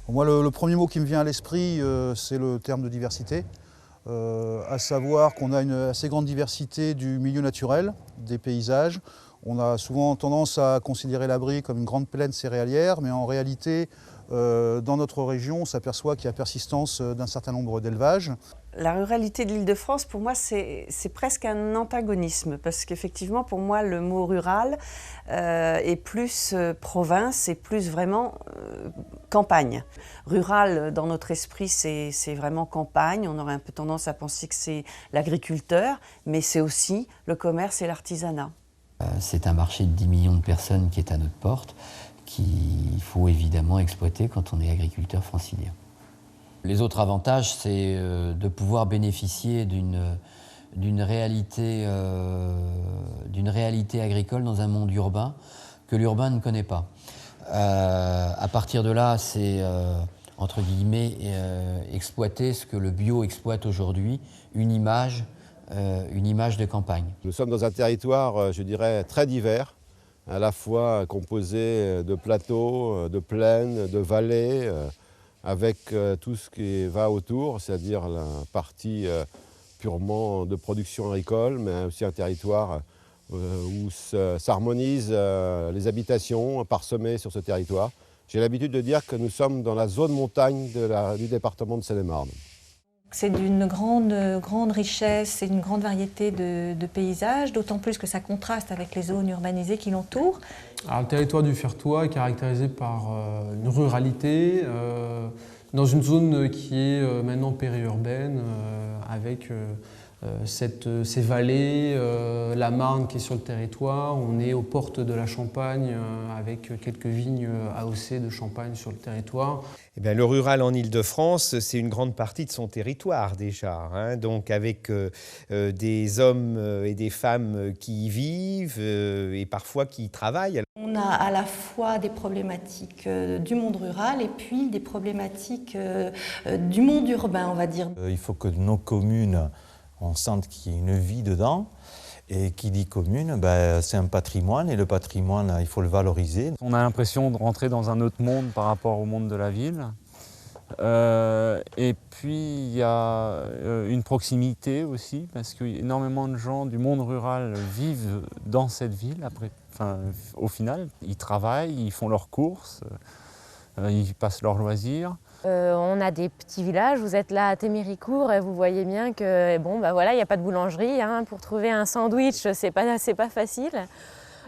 Moi, le premier mot qui me vient à l'esprit, c'est le terme de diversité. À savoir qu'on a une assez grande diversité du milieu naturel, des paysages. On a souvent tendance à considérer la Brie comme une grande plaine céréalière, mais en réalité, dans notre région, on s'aperçoit qu'il y a persistance d'un certain nombre d'élevages. La ruralité de l'Île-de-France, pour moi, c'est presque un antagonisme, parce qu'effectivement, pour moi, le mot rural est plus province, et plus vraiment campagne. Rural, dans notre esprit, c'est vraiment campagne. On aurait un peu tendance à penser que c'est l'agriculteur, mais c'est aussi le commerce et l'artisanat. C'est un marché de 10 millions de personnes qui est à notre porte, qu'il faut évidemment exploiter quand on est agriculteur francilien. Les autres avantages, c'est de pouvoir bénéficier d'une réalité agricole dans un monde urbain que l'urbain ne connaît pas. À partir de là, c'est, entre guillemets, exploiter ce que le bio exploite aujourd'hui, une image de campagne. Nous sommes dans un territoire, je dirais, très divers, à la fois composé de plateaux, de plaines, de vallées, avec tout ce qui va autour, c'est-à-dire la partie purement de production agricole, mais aussi un territoire où s'harmonisent les habitations parsemées sur ce territoire. J'ai l'habitude de dire que nous sommes dans la zone montagne du département de Seine-et-Marne. C'est d'une grande richesse et une grande variété de paysages, d'autant plus que ça contraste avec les zones urbanisées qui l'entourent. Alors, le territoire du Fertois est caractérisé par une ruralité, dans une zone qui est maintenant périurbaine, avec ces vallées, la Marne qui est sur le territoire. On est aux portes de la Champagne, avec quelques vignes AOC de Champagne sur le territoire. Eh bien, le rural en Île-de-France, c'est une grande partie de son territoire déjà, hein, donc avec des hommes et des femmes qui y vivent et parfois qui y travaillent. On a à la fois des problématiques du monde rural et puis des problématiques du monde urbain, on va dire. Il faut que nos communes, on sente qu'il y a une vie dedans. Et qui dit commune, c'est un patrimoine, et le patrimoine, il faut le valoriser. On a l'impression de rentrer dans un autre monde par rapport au monde de la ville. Et puis il y a une proximité aussi, parce qu'énormément de gens du monde rural vivent dans cette ville. Au final, ils travaillent, ils font leurs courses, ils passent leurs loisirs. On a des petits villages, vous êtes là à Téméricourt et vous voyez bien que voilà, il n'y a pas de boulangerie, hein, pour trouver un sandwich, c'est pas facile.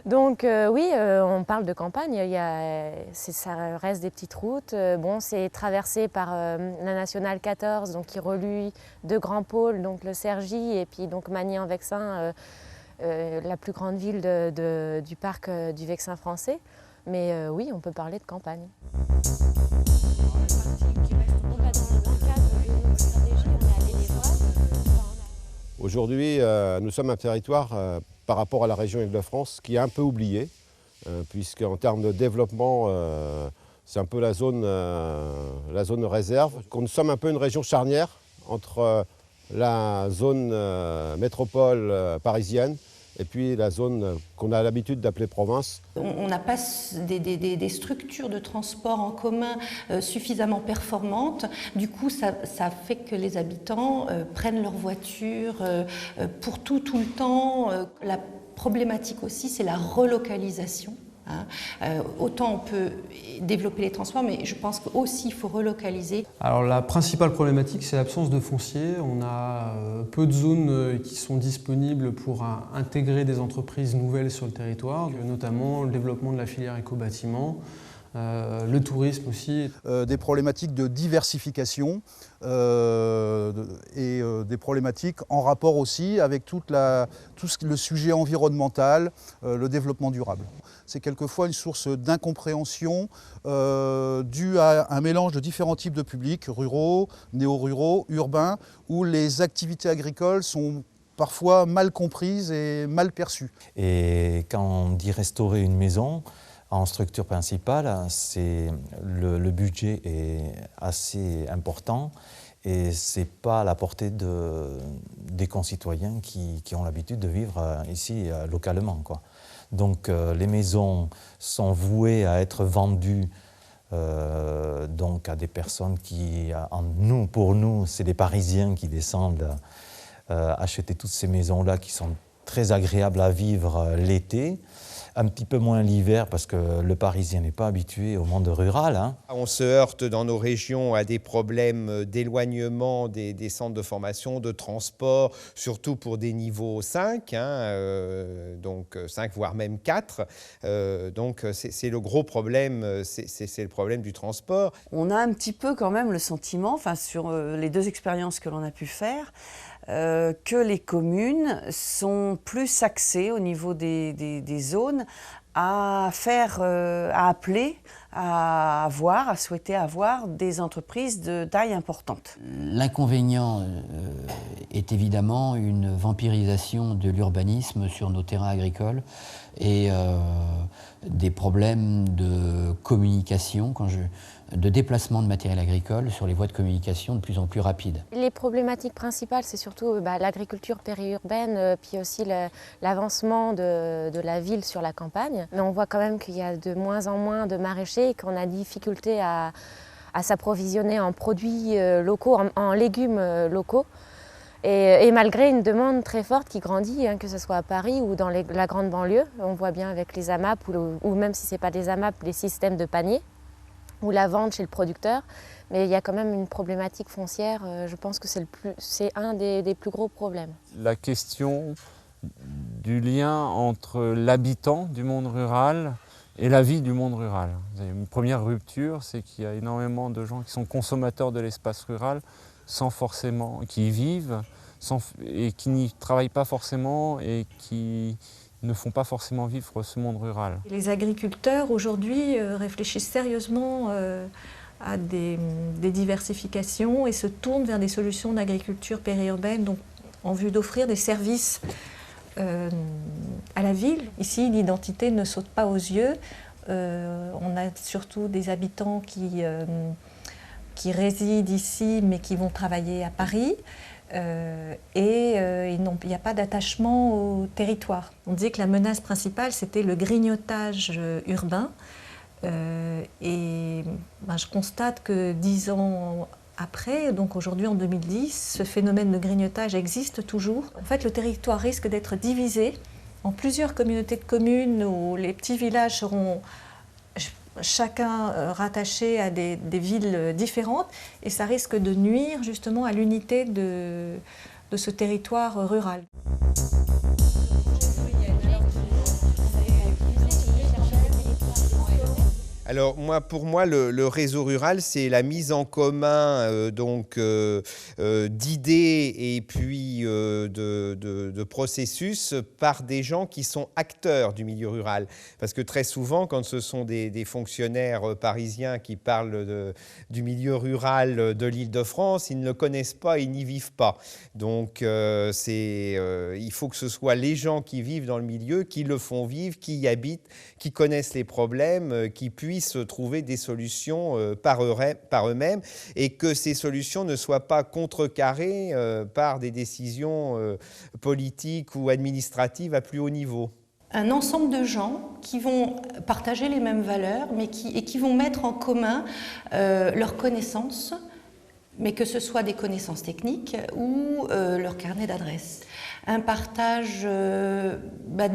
Donc oui, on parle de campagne, ça reste des petites routes. C'est traversé par la nationale 14, donc qui relie deux grands pôles, donc le Cergy et puis donc Magny-en-Vexin, la plus grande ville du parc du Vexin français. Mais oui, on peut parler de campagne. Aujourd'hui, nous sommes un territoire, par rapport à la région Île-de-France, qui est un peu oublié, puisqu'en termes de développement, c'est un peu la zone réserve. Nous sommes un peu une région charnière entre la zone métropole parisienne et puis la zone qu'on a l'habitude d'appeler province. On n'a pas des structures de transport en commun suffisamment performantes. Du coup, ça fait que les habitants prennent leur voiture pour tout le temps. La problématique aussi, c'est la relocalisation. Autant on peut développer les transports, mais je pense qu'aussi il faut relocaliser. Alors la principale problématique, c'est l'absence de foncier. On a peu de zones qui sont disponibles pour intégrer des entreprises nouvelles sur le territoire, notamment le développement de la filière éco-bâtiment, le tourisme aussi. Des problématiques de diversification et des problématiques en rapport aussi avec tout le sujet environnemental, le développement durable. C'est quelquefois une source d'incompréhension due à un mélange de différents types de publics, ruraux, néo-ruraux, urbains, où les activités agricoles sont parfois mal comprises et mal perçues. Et quand on dit restaurer une maison, En structure principale, le budget est assez important et ce n'est pas à la portée des concitoyens qui ont l'habitude de vivre ici localement, quoi. Donc les maisons sont vouées à être vendues donc à des personnes qui, pour nous, c'est des Parisiens qui descendent acheter toutes ces maisons-là qui sont très agréables à vivre l'été. Un petit peu moins l'hiver parce que le Parisien n'est pas habitué au monde rural, hein. On se heurte dans nos régions à des problèmes d'éloignement des centres de formation, de transport, surtout pour des niveaux 5, donc 5 voire même 4. Donc c'est le gros problème, c'est le problème du transport. On a un petit peu quand même le sentiment, enfin, sur les 2 expériences que l'on a pu faire, que les communes sont plus axées au niveau des zones à appeler, à souhaiter avoir des entreprises de taille importante. L'inconvénient est évidemment une vampirisation de l'urbanisme sur nos terrains agricoles et des problèmes de communication, de déplacement de matériel agricole sur les voies de communication de plus en plus rapides. Les problématiques principales, c'est surtout l'agriculture périurbaine, puis aussi l'avancement de la ville sur la campagne. Mais on voit quand même qu'il y a de moins en moins de maraîchers et qu'on a difficulté à s'approvisionner en produits locaux, en légumes locaux. Et malgré une demande très forte qui grandit, que ce soit à Paris ou dans la grande banlieue, on voit bien avec les AMAP ou même si ce n'est pas des AMAP, les systèmes de panier, ou la vente chez le producteur, mais il y a quand même une problématique foncière, je pense que c'est un des plus gros problèmes. La question du lien entre l'habitant du monde rural et la vie du monde rural. Une première rupture, c'est qu'il y a énormément de gens qui sont consommateurs de l'espace rural, qui y vivent et qui n'y travaillent pas forcément et qui ne font pas forcément vivre ce monde rural. Les agriculteurs aujourd'hui réfléchissent sérieusement à des diversifications et se tournent vers des solutions d'agriculture périurbaine, donc en vue d'offrir des services à la ville. Ici, l'identité ne saute pas aux yeux. On a surtout des habitants qui résident ici mais qui vont travailler à Paris. Il n'y a pas d'attachement au territoire. On disait que la menace principale, c'était le grignotage urbain. Je constate que 10 ans après, donc aujourd'hui en 2010, ce phénomène de grignotage existe toujours. En fait, le territoire risque d'être divisé en plusieurs communautés de communes où les petits villages seront chacun rattaché à des villes différentes, et ça risque de nuire justement à l'unité de ce territoire rural. Alors pour moi, le réseau rural, c'est la mise en commun d'idées et puis de processus par des gens qui sont acteurs du milieu rural. Parce que très souvent, quand ce sont des fonctionnaires parisiens qui parlent du milieu rural de l'Île-de-France, ils ne le connaissent pas, ils n'y vivent pas. Donc il faut que ce soit les gens qui vivent dans le milieu, qui le font vivre, qui y habitent, qui connaissent les problèmes, qui puissent trouver des solutions par eux-mêmes et que ces solutions ne soient pas contrecarrées par des décisions politiques ou administratives à plus haut niveau. Un ensemble de gens qui vont partager les mêmes valeurs et qui vont mettre en commun leurs connaissances, mais que ce soit des connaissances techniques ou leur carnet d'adresses. Un partage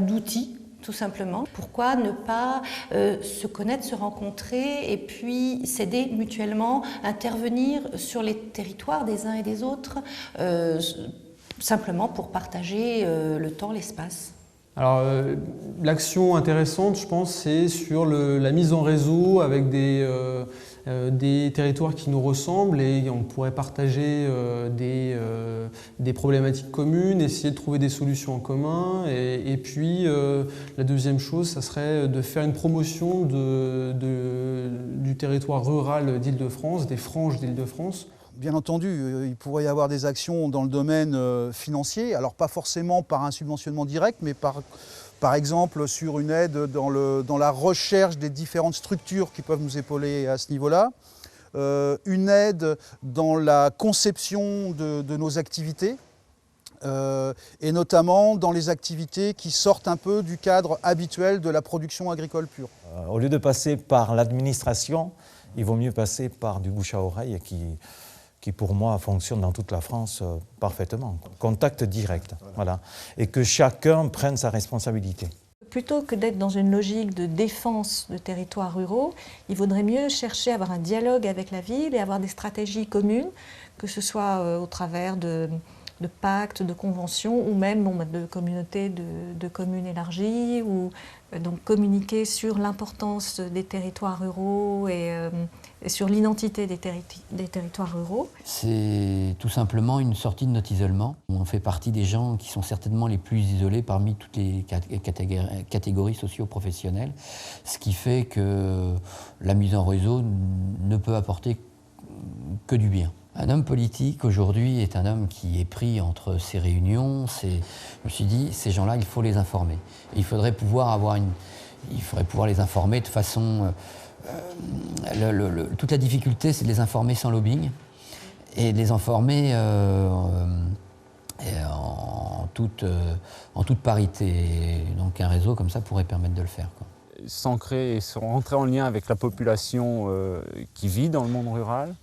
d'outils, tout simplement. Pourquoi ne pas se connaître, se rencontrer et puis s'aider mutuellement, intervenir sur les territoires des uns et des autres, simplement pour partager le temps, l'espace. Alors, l'action intéressante, je pense, c'est sur la mise en réseau avec des territoires qui nous ressemblent et on pourrait partager des problématiques communes, essayer de trouver des solutions en commun. Et puis, la deuxième chose, ça serait de faire une promotion du territoire rural d'Île-de-France, des franges d'Île-de-France. Bien entendu, il pourrait y avoir des actions dans le domaine financier, alors pas forcément par un subventionnement direct, mais par Par exemple, sur une aide dans la recherche des différentes structures qui peuvent nous épauler à ce niveau-là. Une aide dans la conception de nos activités. Et notamment dans les activités qui sortent un peu du cadre habituel de la production agricole pure. Au lieu de passer par l'administration, il vaut mieux passer par du bouche à oreille qui pour moi fonctionne dans toute la France parfaitement. Contact direct, voilà. Et que chacun prenne sa responsabilité. Plutôt que d'être dans une logique de défense de territoires ruraux, il vaudrait mieux chercher à avoir un dialogue avec la ville et avoir des stratégies communes, que ce soit au travers de pactes, de conventions ou même de communautés de communes élargies, ou donc communiquer sur l'importance des territoires ruraux et sur l'identité des territoires ruraux. C'est tout simplement une sortie de notre isolement. On fait partie des gens qui sont certainement les plus isolés parmi toutes les catégories socio-professionnelles, ce qui fait que la mise en réseau ne peut apporter que du bien. Un homme politique aujourd'hui est un homme qui est pris entre ces réunions. Je me suis dit, ces gens-là, il faut les informer. Et il faudrait pouvoir les informer de façon. Toute la difficulté, c'est de les informer sans lobbying et de les informer en toute parité. Et donc un réseau comme ça pourrait permettre de le faire, quoi. S'ancrer et rentrer en lien avec la population qui vit dans le monde rural,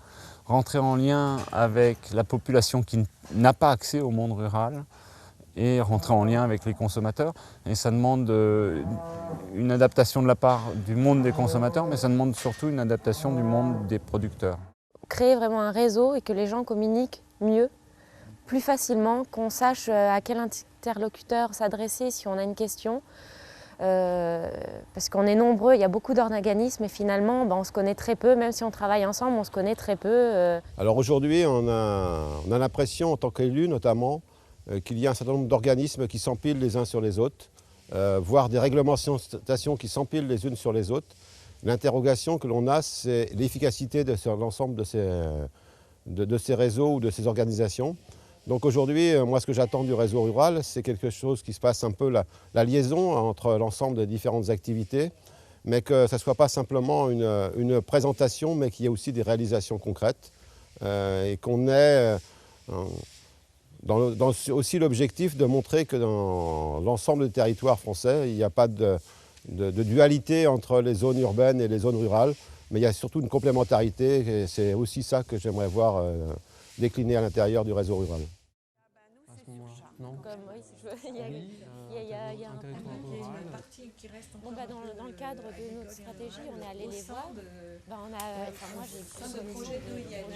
rentrer en lien avec la population qui n'a pas accès au monde rural et rentrer en lien avec les consommateurs. Et ça demande une adaptation de la part du monde des consommateurs, mais ça demande surtout une adaptation du monde des producteurs. Créer vraiment un réseau et que les gens communiquent mieux, plus facilement, qu'on sache à quel interlocuteur s'adresser si on a une question. Parce qu'on est nombreux, il y a beaucoup d'organismes et finalement on se connaît très peu, même si on travaille ensemble, on se connaît très peu. Alors aujourd'hui on a l'impression en tant qu'élu notamment qu'il y a un certain nombre d'organismes qui s'empilent les uns sur les autres, voire des réglementations qui s'empilent les unes sur les autres. L'interrogation que l'on a, c'est l'efficacité de l'ensemble de ces réseaux ou de ces organisations. Donc aujourd'hui, moi ce que j'attends du réseau rural, c'est quelque chose qui se passe un peu la liaison entre l'ensemble des différentes activités, mais que ça ne soit pas simplement une présentation, mais qu'il y ait aussi des réalisations concrètes et qu'on ait aussi l'objectif de montrer que dans l'ensemble des territoires français, il n'y a pas de dualité entre les zones urbaines et les zones rurales, mais il y a surtout une complémentarité et c'est aussi ça que j'aimerais voir décliné à l'intérieur du réseau rural. Non. Il y a une partie qui reste encore dans le cadre de notre stratégie, on est allé les voir. Moi, j'ai pris le projet 2, il y a une